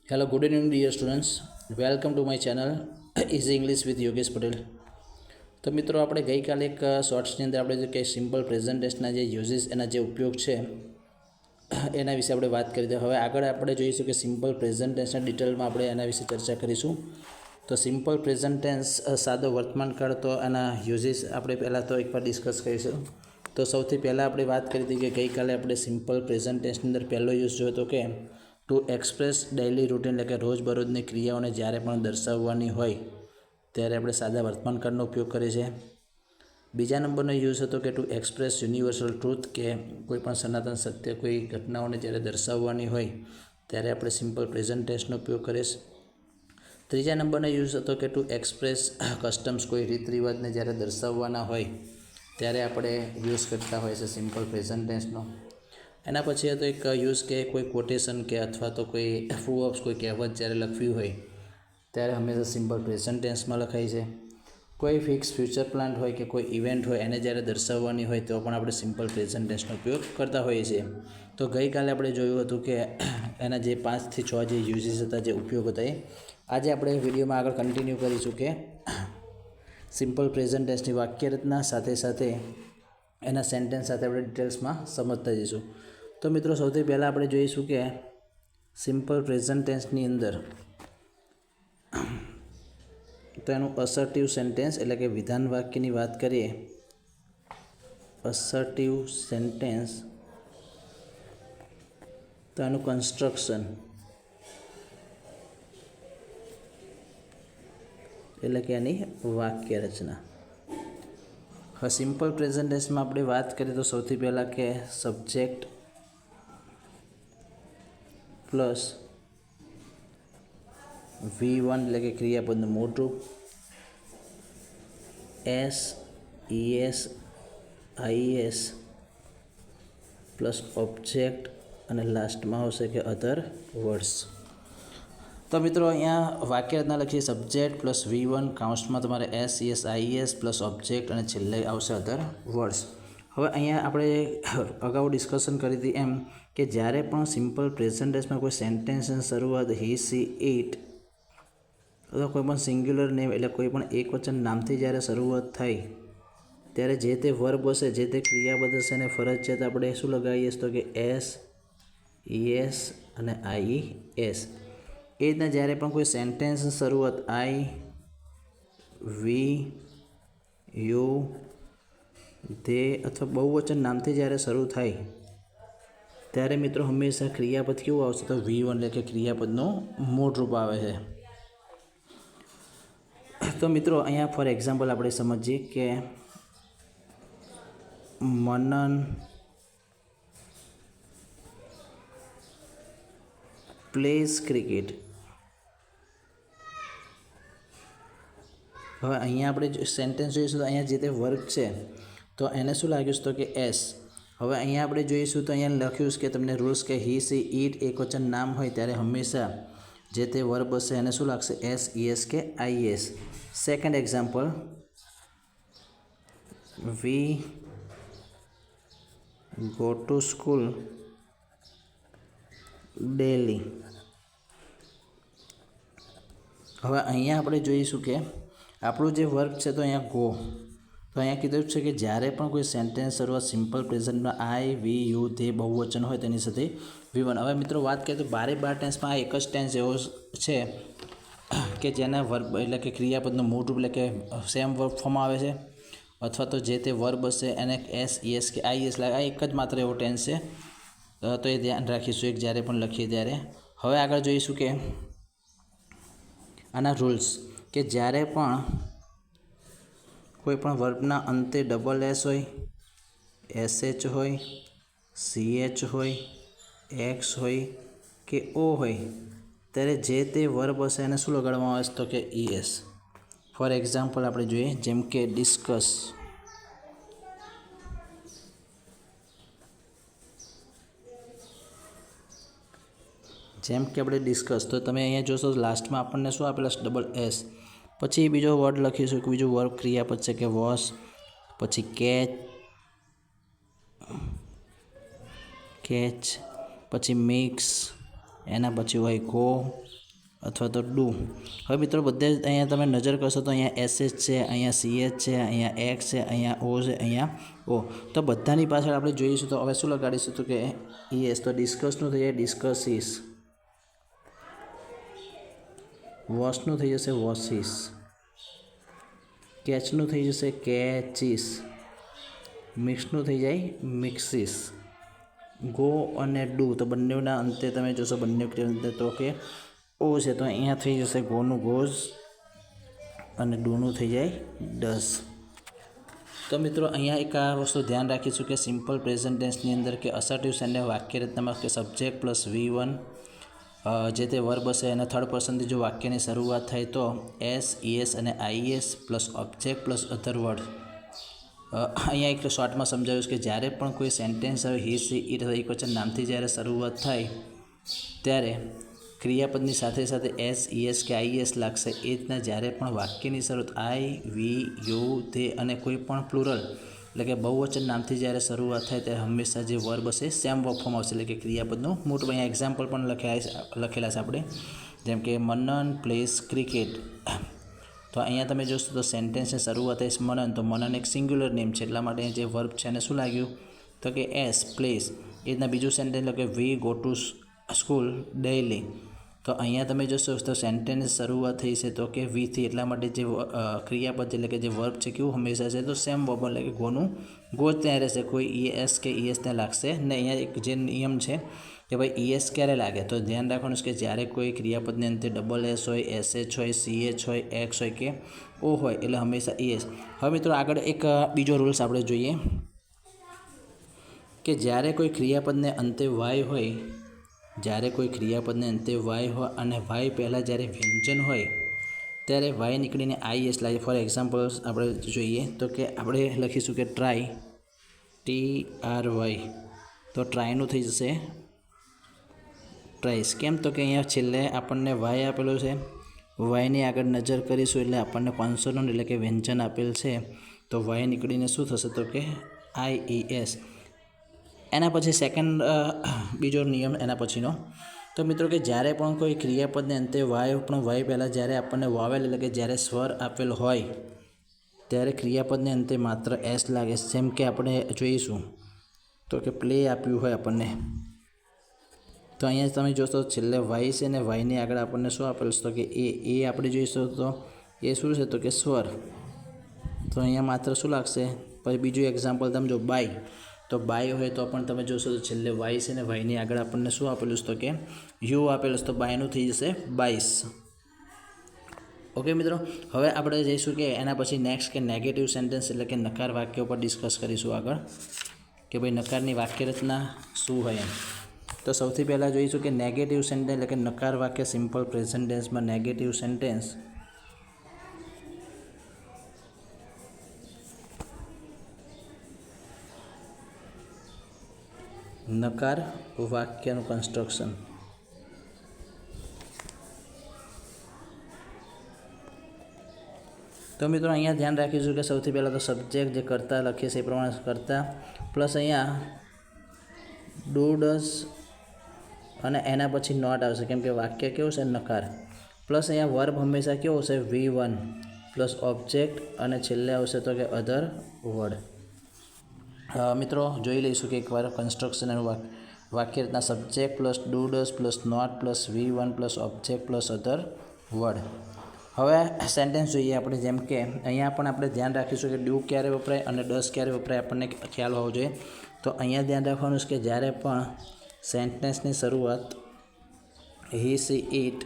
Hello, good evening, dear students. Welcome to my channel Easy English with Yogesh Patel. તો મિત્રો આપણે ગઈકાલે એક શોર્ટ્સની અંદર આપણે જે કે સિમ્પલ પ્રેઝન્ટ ટેન્સના જે યુઝીસ એના જે ઉપયોગ છે એના વિશે આપણે વાત કરી દઈએ. હવે આગળ આપણે જોઈશું કે સિમ્પલ પ્રેઝન્ટ ટેન્સના ડિટેલમાં આપણે એના વિશે ચર્ચા કરીશું. તો સિમ્પલ પ્રેઝન્ટ ટેન્સ સાદો વર્તમાનકાળ, તો એના યુઝીસ આપણે પહેલાં તો એકવાર ડિસ્કસ કરીશું. તો સૌથી પહેલાં આપણે વાત કરી હતી કે ગઈકાલે આપણે સિમ્પલ પ્રેઝન્ટ ટેન્સની અંદર પહેલો યુઝ જોયો હતો કે ટુ એક્સપ્રેસ ડેઇલી રૂટીન, એટલે કે રોજબરોજની ક્રિયાઓને જ્યારે પણ દર્શાવવાની હોય ત્યારે આપણે સાદા વર્તમાનકાળનો ઉપયોગ કરીએ છીએ. બીજા નંબરનો યુઝ હતો કે ટુ એક્સપ્રેસ યુનિવર્સલ ટ્રુથ, કે કોઈ પણ સનાતન સત્ય, કોઈ ઘટનાઓને જ્યારે દર્શાવવાની હોય ત્યારે આપણે સિમ્પલ પ્રેઝન્ટ ટેન્સનો ઉપયોગ કરીએ. ત્રીજા નંબરનો યુઝ હતો કે ટુ એક્સપ્રેસ કસ્ટમ્સ, કોઈ રીત રિવાજને જ્યારે દર્શાવવાના હોય ત્યારે આપણે યુઝ કરતા હોય છે સિમ્પલ પ્રેઝન્ટ ટેન્સનો. એના પછી હતો એક યુઝ કે કોઈ કોટેશન કે અથવા તો કોઈ પ્રૂવ્સ, કોઈ કહેવત જ્યારે લખવી હોય ત્યારે હંમેશા સિમ્પલ પ્રેઝન્ટ ટેન્સમાં લખાય છે. કોઈ ફિક્સ ફ્યુચર પ્લાન હોય કે કોઈ ઇવેન્ટ હોય એને જ્યારે દર્શાવવાની હોય તો પણ આપણે સિમ્પલ પ્રેઝન્ટ ટેન્સનો ઉપયોગ કરતા હોઈએ છીએ. તો ગઈકાલે આપણે જોયું હતું કે એના જે 5 થી 6 જે યુઝીસ હતા, જે ઉપયોગ હતા, એ આજે આપણે વિડીયોમાં આગળ કન્ટિન્યુ કરીશું કે સિમ્પલ પ્રેઝન્ટ ટેન્સની વાક્ય રચના સાથે સાથે એના સેન્ટેન્સ સાથે આપણે ડિટેલ્સમાં સમજતા જઈશું. તો મિત્રો સૌથી પહેલાં આપણે જોઈશું કે સિમ્પલ પ્રેઝન્ટ ટેન્સની અંદર તો એનું અસર્ટિવ સેન્ટેન્સ એટલે કે વિધાન વાક્યની વાત કરીએ. અસર્ટિવ સેન્ટેન્સ તો એનું કન્સ્ટ્રક્શન એટલે કે એની વાક્ય રચના. હવે સિમ્પલ પ્રેઝન્ટ ટેન્સમાં આપણે વાત કરીએ તો સૌથી પહેલાં કે સબ્જેક્ટ પ્લસ V1 એટલે કે ક્રિયાપદનું મોટું, S, ES, IES plus object અને લાસ્ટમાં આવશે કે અધર વર્ડ્સ. તો મિત્રો અહીંયા વાક્ય રચના લખીએ સબ્જેક્ટ પ્લસ V1 કાઉન્સમાં તમારે S, ES, IES plus object અને છેલ્લે આવશે અધર વર્ડ્સ. હવે અહીંયા આપણે અગાઉ ડિસ્કશન કરી હતી એમ કે જ્યારે પણ સિમ્પલ પ્રેઝન્ટ ટેન્સમાં કોઈ સેન્ટેન્સની શરૂઆત હી, સી, ઇટ અથવા કોઈ પણ સિંગ્યુલર નેમ એટલે કોઈ પણ એકવચન નામથી જ્યારે શરૂઆત થાય ત્યારે જે તે વર્બ હશે, જે તે ક્રિયાપદ હશે એને ફરજિયાત આપણે શું લગાવીએ તો કે S, ES અને IES. એ રીતના જ્યારે પણ કોઈ સેન્ટેન્સની શરૂઆત I, વી, યુ, ધે અથવા બહુવચન નામથી જ્યારે શરૂ થાય ત્યારે મિત્રો હંમેશા ક્રિયાપદ કેવું આવશે તો V1 એટલે કે ક્રિયાપદનું મૂળ રૂપ આવે છે. તો મિત્રો અહીંયા ફોર એક્ઝામ્પલ આપણે સમજીએ કે મનન પ્લેઝ ક્રિકેટ. હવે અહીંયા આપણે સેન્ટેન્સ જોઈશું તો અહીંયા જે તે વર્ક છે તો એને શું લાગ્યું તો કે S. હવે અહીંયા આપણે જોઈશું તો અહીંયા લખ્યું છે કે તમને રૂલ્સ કે હી, સી, ઇટ એકવચન નામ હોય ત્યારે હંમેશા જે તે વર્બ હશે એને શું લાગશે S, ES કે IES. Second example, we go to school daily. હવે અહીંયા આપણે જોઈશું કે આપણું જે વર્ક છે તો અહીંયા ગો, તો અહીંયા કીધું છે કે જ્યારે પણ કોઈ સેન્ટેન્સ શરૂઆત સિમ્પલ પ્રેઝન્ટમાં I, વી, યુ, ધે બહુવચન હોય તેની સાથે V1. હવે મિત્રો વાત કરીએ તો 12 ટેન્સમાં આ એક જ ટેન્સ એવો છે કે જેના વર્બ એટલે કે ક્રિયાપદનું મૂળ રૂપ એટલે કે સેમ વર્બ ફોર્મ આવે છે અથવા તો જે તે વર્બ હશે એને S, ES કે IES લાગે. આ એક જ માત્ર એવો ટેન્સ છે, તો એ ધ્યાન રાખીશું એક જ્યારે પણ લખીએ ત્યારે. હવે આગળ જોઈશું કે આના રૂલ્સ કે જ્યારે પણ કોઈ પણ વર્બના અંતે ડબલ S હોય, SH હોય, CH હોય, X હોય કે O હોય ત્યારે જે તે વર્બ હશે એને શું લગાડવામાં આવે છે તો કે ES. ફોર એક્ઝામ્પલ આપણે જોઈએ જેમ કે ડિસ્કસ. જેમ કે આપણે ડિસ્કસ, તો તમે અહીંયા જોશો લાસ્ટમાં આપણને શું આપેલા છે ડબલ S. પછી બીજો વર્ડ લખીશું કે બીજું વર્બ ક્રિયાપદ છે કે વોશ, પછી કેચ, પછી મિક્સ, એના પછી હોય ગો અથવા તો ડુ. હવે મિત્રો બધે અહીંયા તમે નજર કરશો તો અહીંયા એસએચ છે, અહીંયા સીએચ છે, અહીંયા એક્સ છે, અહીંયા ઓ છે, અહીંયા ઓ. તો બધાની પાછળ આપણે જોઈશું તો હવે શું લગાડીશું તો કે ઈએસ. તો ડિસ્કસનું થઈ જાય ડિસ્કસીસ, વોશનું થઈ જશે વોશિસ, કેચનું થઈ જશે કેચીસ, મિક્સનું થઈ જાય મિક્સીસ, ગો અને ડુ તો બંનેના અંતે તમે જોશો બંને અંતે તો કે ઓ છે તો અહીંયા થઈ જશે ગોનું ગોઝ અને ડુનું થઈ જાય ડસ. તો મિત્રો અહીંયા એક આ વસ્તુ ધ્યાન રાખીશું કે સિમ્પલ પ્રેઝન્ટ ટેન્સની અંદર કે અસર્ટિવ સેન્ટેન્સ વાક્ય રચનામાં કે સબ્જેક્ટ પ્લસ V1 જે તે વર્બ હશે અને થર્ડ પર્સનથી જો વાક્યની શરૂઆત થાય તો એસ, ઈએસ અને IS plus object plus other word. અહીંયા એક શોર્ટમાં સમજાવ્યું છે કે જ્યારે પણ કોઈ સેન્ટેન્સ હવે હી, સી, ઇટ અથવા એકવચન નામથી જ્યારે શરૂઆત થાય ત્યારે ક્રિયાપદની સાથે સાથે એસ, ઈએસ કે આઈએસ લાગશે. એ રીતના જ્યારે પણ વાક્યની શરૂઆત આઈ, વી, યુ, તે અને કોઈ પણ પ્લુરલ એટલે કે બહુવચન નામથી જ્યારે શરૂઆત થાય ત્યારે હંમેશા જે વર્બ હશે સેમ વર્બ ફોર્મ આવશે એટલે કે ક્રિયાપદનું મોટું. અહીંયા એક્ઝામ્પલ પણ લખેલા છે આપણે, જેમ કે મનન પ્લેસ ક્રિકેટ. તો અહીંયા તમે જોશો તો સેન્ટેન્સની શરૂઆત થઈશ મનન, તો મનન એક સિંગ્યુલર નેમ છે એટલા માટે જે વર્બ છે એને શું લાગ્યું તો કે એસ પ્લેસ. એ રીતના બીજું સેન્ટેન્સ એટલે કે we go to school daily. તો અહીંયા તમે જોશો તો સેન્ટેન્સ શરૂઆત થઈ છે તો કે વીથી એટલા માટે જે ક્રિયાપદ એટલે કે જે વર્બ છે કેવું હંમેશા છે તો સેમ વર્બ એટલે કે ગોનું ગો જ ત્યાં રહેશે, કોઈ ઈએસ કે ઈએસ ત્યાં લાગશે ને. અહીંયા એક જે નિયમ છે કે ભાઈ ઈએસ ક્યારે લાગે તો ધ્યાન રાખવાનું છે કે જ્યારે કોઈ ક્રિયાપદની અંતે ડબલ એસ હોય, એસએચ હોય, સીએચ હોય, એક્સ હોય કે ઓ હોય એટલે હંમેશા ઈએસ. હવે મિત્રો આગળ એક બીજો રૂલ્સ આપણે જોઈએ કે જ્યારે કોઈ ક્રિયાપદને અંતે વાય હોય, જ્યારે કોઈ ક્રિયાપદને અંતે વાય હોય અને વાય પહેલાં જ્યારે વ્યંજન હોય ત્યારે વાય નીકળીને આઈએસ લાગે. ફોર એક્ઝામ્પલ આપણે જોઈએ તો કે આપણે લખીશું કે ટ્રાય, TRY, તો ટ્રાયનું થઈ જશે ટ્રાઇસ. કેમ તો કે અહીંયા છેલ્લે આપણને વાય આપેલો છે, વાયની આગળ નજર કરીશું એટલે આપણને કોન્સોનન્ટ એટલે કે વ્યંજન આપેલ છે તો વાય નીકળીને શું થશે તો કે IES. એના પછી સેકન્ડ બીજો નિયમ એના પછીનો તો મિત્રો કે જ્યારે પણ કોઈ ક્રિયાપદને અંતે વાય પણ વાય પહેલાં જ્યારે આપણને વાવેલ એટલે કે જ્યારે સ્વર આપેલ હોય ત્યારે ક્રિયાપદને અંતે માત્ર એસ લાગે. જેમ કે આપણે જોઈશું તો કે પ્લે આપ્યું હોય આપણને તો અહીંયા તમે જોશો છેલ્લે વાય છે ને વાયની આગળ આપણને શું આપેલું છે તો કે એ આપણે જોઈશું તો એ શું છે તો કે સ્વર. તો અહીંયા માત્ર શું લાગશે. પછી બીજું એક્ઝામ્પલ તમે જો બાય, તો બાય હોય તો પણ તમે જોશો તો છેલ્લે વાય છે ને વાયની આગળ આપણને શું આપેલું છે તો કે યુ આપેલું છે તો બાયનું થઈ જશે 22. ઓકે મિત્રો, હવે આપણે જઈશું કે એના પછી નેક્સ્ટ કે નેગેટિવ સેન્ટેન્સ એટલે કે નકાર વાક્યો પર ડિસ્કસ કરીશું આગળ કે ભાઈ નકારની વાક્ય રચના શું હોય એમ. તો સૌથી પહેલાં જોઈશું કે નેગેટિવ સેન્ટેન્સ એટલે કે નકાર વાક્ય સિમ્પલ પ્રેઝન્ટ ટેન્સમાં નેગેટિવ સેન્ટેન્સ નકાર વાક્યનું કન્સ્ટ્રક્શન. તો મિત્રો અહીંયા ધ્યાન રાખીશું કે સૌથી પહેલાં તો સબ્જેક્ટ જે કરતા લખીએ છીએ એ પ્રમાણે કરતા પ્લસ અહીંયા ડુ ડઝ અને એના પછી નોટ આવશે કેમ કે વાક્ય કેવું છે નકાર. પ્લસ અહીંયા વર્બ હંમેશા કેવો હશે V1 પ્લસ ઓબ્જેક્ટ અને છેલ્લે આવશે તો કે અધર વર્ડ. મિત્રો જોઈ લઈશું કે એકવાર કન્સ્ટ્રક્શન એનું વાક્ય રીતના subject plus do does plus not plus V1 plus object plus other word. હવે સેન્ટેન્સ જોઈએ આપણે. જેમ કે અહીંયા પણ આપણે ધ્યાન રાખીશું કે ડુ ક્યારે વપરાય અને ડઝ ક્યારે વપરાય આપણને ખ્યાલ હોવો જોઈએ. તો અહીંયા ધ્યાન રાખવાનું છે કે જ્યારે પણ સેન્ટેન્સની શરૂઆત હી, સી, ઇટ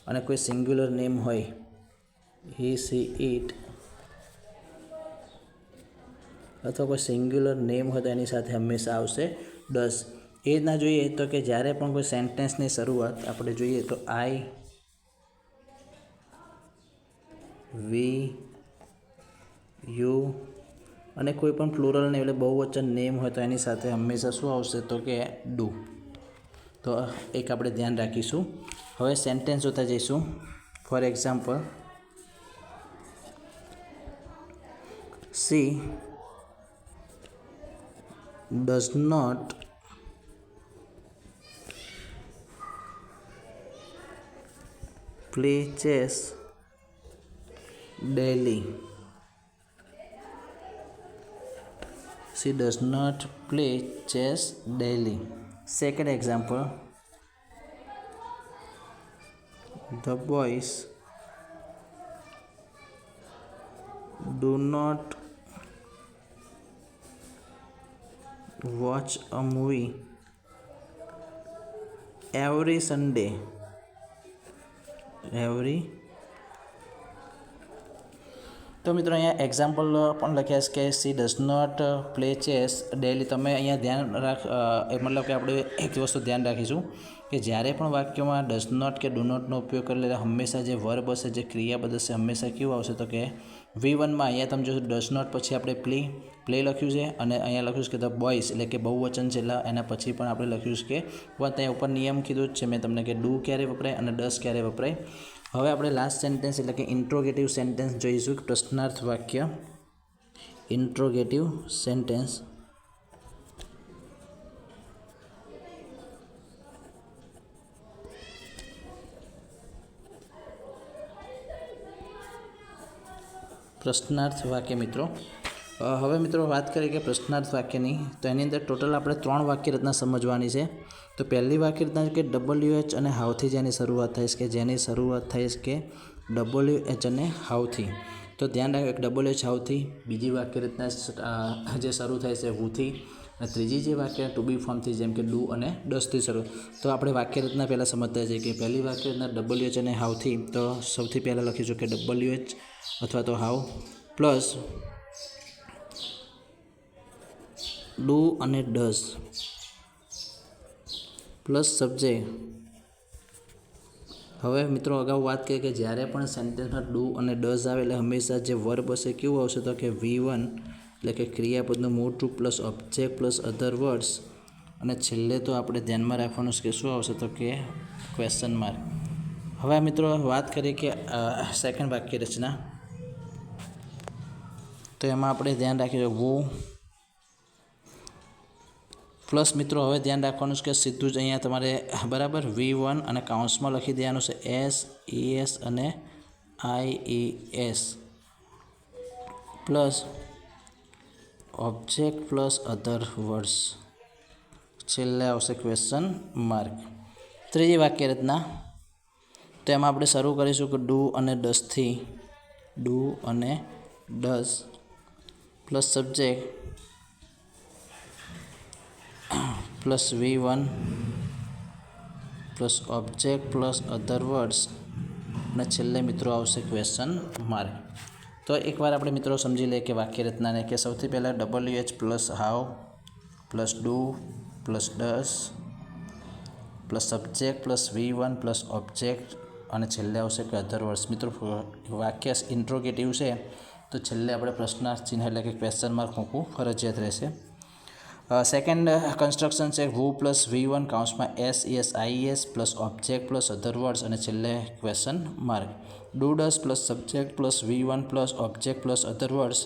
અને કોઈ સિંગ્યુલર નેમ હોય હી, સી, ઇટ અથવા કોઈ સિંગ્યુલર નેમ હોય તો એની સાથે હંમેશા આવશે ડઝ. એ રીતના જોઈએ તો કે જ્યારે પણ કોઈ સેન્ટેન્સની શરૂઆત આપણે જોઈએ તો આઈ, વી, યુ અને કોઈ પણ પ્લુરલ નેમ એટલે બહુવચન નેમ હોય તો એની સાથે હંમેશા શું આવશે તો કે ડુ. તો એક આપણે ધ્યાન રાખીશું. હવે સેન્ટેન્સ જોતા જઈશું. For example C does not play chess daily. She does not play chess daily. Second example, the boys do not watch a movie every Sunday. તો મિત્રો અહીંયા એક્ઝામ્પલ પણ લખ્યા છે કે she does not play chess daily. તમે અહીંયા ધ્યાન મતલબ કે આપણે એક વસ્તુ ધ્યાન રાખીશું કે જ્યારે પણ વાક્યમાં ડઝ નોટ કે ડુ નોટનો ઉપયોગ કરી લે હંમેશા જે વર્બ હશે, જે ક્રિયાપદ હશે, હંમેશા કેવું આવશે તો કે V1માં અહીંયા તમે જોશો ડઝ નોટ પછી આપણે પ્લે લખ્યું છે અને અહીંયા લખ્યું છે કે ધ બોયઝ એટલે કે બહુવચન છે એટલે એના પછી પણ આપણે લખ્યું છે કે ત્યાં ઉપર નિયમ કીધું જ છે મેં તમને કે ડુ ક્યારે વપરાય અને ડઝ ક્યારે વપરાય. હવે આપણે લાસ્ટ સેન્ટેન્સ એટલે કે ઇન્ટ્રોગેટિવ સેન્ટેન્સ જોઈશું. પ્રશ્નાર્થ વાક્ય, ઇન્ટ્રોગેટિવ સેન્ટેન્સ. પ્રશ્નાર્થ વાક્ય મિત્રો. હવે મિત્રો વાત કરીએ કે પ્રશ્નાર્થ વાક્યની, તો એની અંદર ટોટલ આપણે 3 વાક્ય રચના સમજવાની છે. તો પહેલી વાક્ય રચના છે કે WH અને હાવથી જેની શરૂઆત થાય છે કે WH અને હાવથી. તો ધ્યાન રાખો કે WH હાવથી. બીજી વાક્ય રચના જે શરૂ થાય છે હુથી. અને ત્રીજી જે વાક્ય ટુ બી ફોર્મથી જેમ કે ડુ અને ડઝથી શરૂ. તો આપણે વાક્ય રચના પહેલાં સમજતા છીએ કે પહેલી વાક્ય રચના WH અને હાવથી. તો સૌથી પહેલાં લખીશું કે WH અથવા તો હાવ પ્લસ ડુ અને ડઝ પ્લસ સબ્જેક્ટ. હવે મિત્રો અગાઉ વાત કરી કે જ્યારે પણ સેન્ટેન્સમાં ડુ અને ડઝ આવે એટલે હંમેશા જે વર્બ હશે કેવું આવશે તો કે V1 એટલે કે ક્રિયાપદનું મૂળ રૂપ plus object plus other words અને છેલ્લે તો આપણે ધ્યાનમાં રાખવાનું છે કે શું આવશે તો કે ક્વેશ્ચન માર્ક. હવે મિત્રો વાત કરીએ કે સેકન્ડ વાક્ય રચના, તો એમાં આપણે ધ્યાન રાખીશું વો પ્લસ મિત્રો હવે ધ્યાન રાખવાનું છે કે સીધું જ અહીંયા તમારે બરાબર V1 અને કાઉન્સમાં લખી દેવાનું છે SES અને IES plus object plus other words, છેલ્લે આવશે ક્વેશ્ચન માર્ક. ત્રીજી વાક્ય રચના, તો એમાં આપણે શરૂ કરીશું કે ડુ અને ડઝથી. ડુ અને does plus subject plus V1 plus object plus other words અને છેલ્લે મિત્રો આવશે ક્વેશ્ચન માર્ક. તો એકવાર આપણે મિત્રો સમજી લઈએ કે વાક્ય રચનાને કે સૌથી પહેલાં WH plus how plus do plus does plus subject plus V1 plus object અને છેલ્લે આવશે કે અધર વર્ડ્સ. મિત્રો વાક્ય ઇન્ટ્રોગેટિવ છે તો છેલ્લે આપણે પ્રશ્નાર્થ ચિહ્ન એટલે કે ક્વેશ્ચન માર્ક મૂકવું ફરજિયાત રહેશે. સેકન્ડ કન્સ્ટ્રક્શન છે વુ પ્લસ V1 કાઉન્સમાં SES IES plus object plus other words અને છેલ્લે question mark. Do does plus subject plus V1 plus object plus other words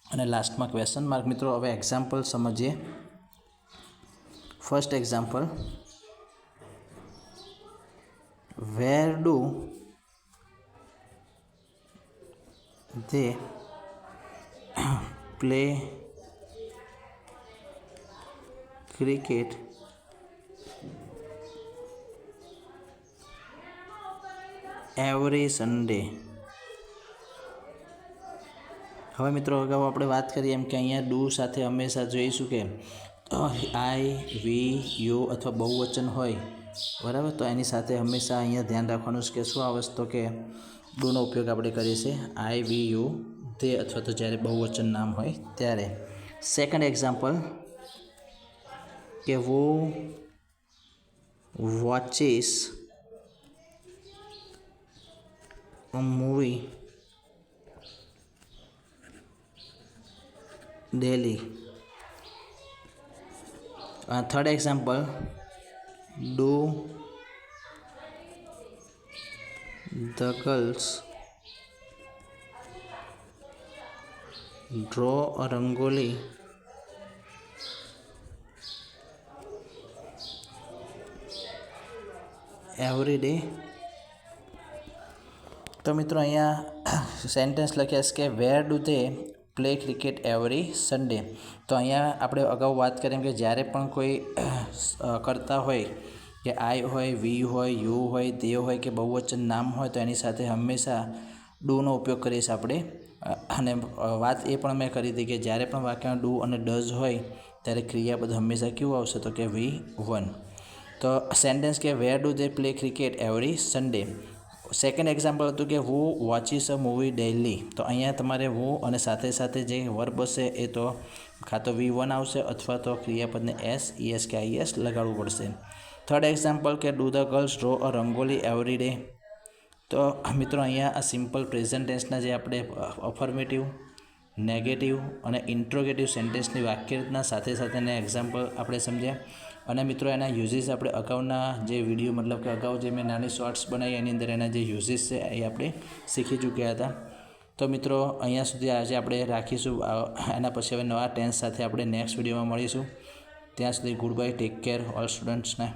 અને લાસ્ટમાં ક્વેશ્ચન માર્ક. મિત્રો હવે એક્ઝામ્પલ સમજીએ. First example, where do they play cricket every Sunday. હવે મિત્રો અગાઉ આપણે વાત કરીએ એમ કે અહીંયા ડુ સાથે હંમેશા જોઈશું કે આઈ વી યુ અથવા બહુવચન હોય બરાબર, તો એની સાથે હંમેશા અહીંયા ધ્યાન રાખવાનું છે કે શું આવે તો કે ડુનો ઉપયોગ આપણે કરીએ છીએ આઈ વી યુ તે અથવા તો જ્યારે બહુવચન નામ હોય ત્યારે. સેકન્ડ એક્ઝામ્પલ કે વો watches a movie daily. Third example, do the girls draw a rangoli every day. તો મિત્રો અહીંયા સેન્ટેન્સ લખ્યા છે કે where do they play cricket every Sunday. તો અહીંયા આપણે અગાઉ વાત કરીએ કે જ્યારે પણ કોઈ કરતા હોય કે આઈ હોય, વી હોય, યુ હોય, તે હોય કે બહુવચન નામ હોય તો એની સાથે હંમેશા ડૂનો ઉપયોગ કરીએ આપણે. અને વાત એ પણ મેં કરી હતી કે જ્યારે પણ વાક્યમાં ડૂ અને ડઝ હોય ત્યારે ક્રિયાપદ હંમેશા કેવું આવશે તો કે V1. તો સેન્ટેન્સ કે where do they play cricket every Sunday. Second example હતું કે હુ વોચિસ અ મૂવી ડેઇલી. તો અહીંયા તમારે હુ અને સાથે સાથે જે વર્બ હશે એ તો કાં તો V1 આવશે અથવા તો ક્રિયાપદને S, ES કે IS લગાડવું પડશે. થર્ડ એક્ઝામ્પલ કે do the girls draw a rangoli every day. તો મિત્રો અહીંયા આ સિમ્પલ પ્રેઝન્ટ ટેન્સના જે આપણે અફર્મેટિવ, નેગેટિવ અને ઇન્ટ્રોગેટિવ સેન્ટેન્સની વાક્યરચના સાથે સાથેના એક્ઝામ્પલ આપણે સમજ્યા. અને મિત્રો એના યુઝીસ આપણે અગાઉના જે વિડીયો મતલબ કે અગાઉ જે મેં નાની શોર્ટ્સ બનાવી એની અંદર એના જે યુઝીસ છે એ આપણે શીખી ચૂક્યા હતા. તો મિત્રો અહીંયા સુધી આજે આપણે રાખીશું. એના પછી હવે નવા ટેન્સ સાથે આપણે નેક્સ્ટ વિડીયોમાં મળીશું. ત્યાં સુધી goodbye, take care all સ્ટુડન્ટ્સને.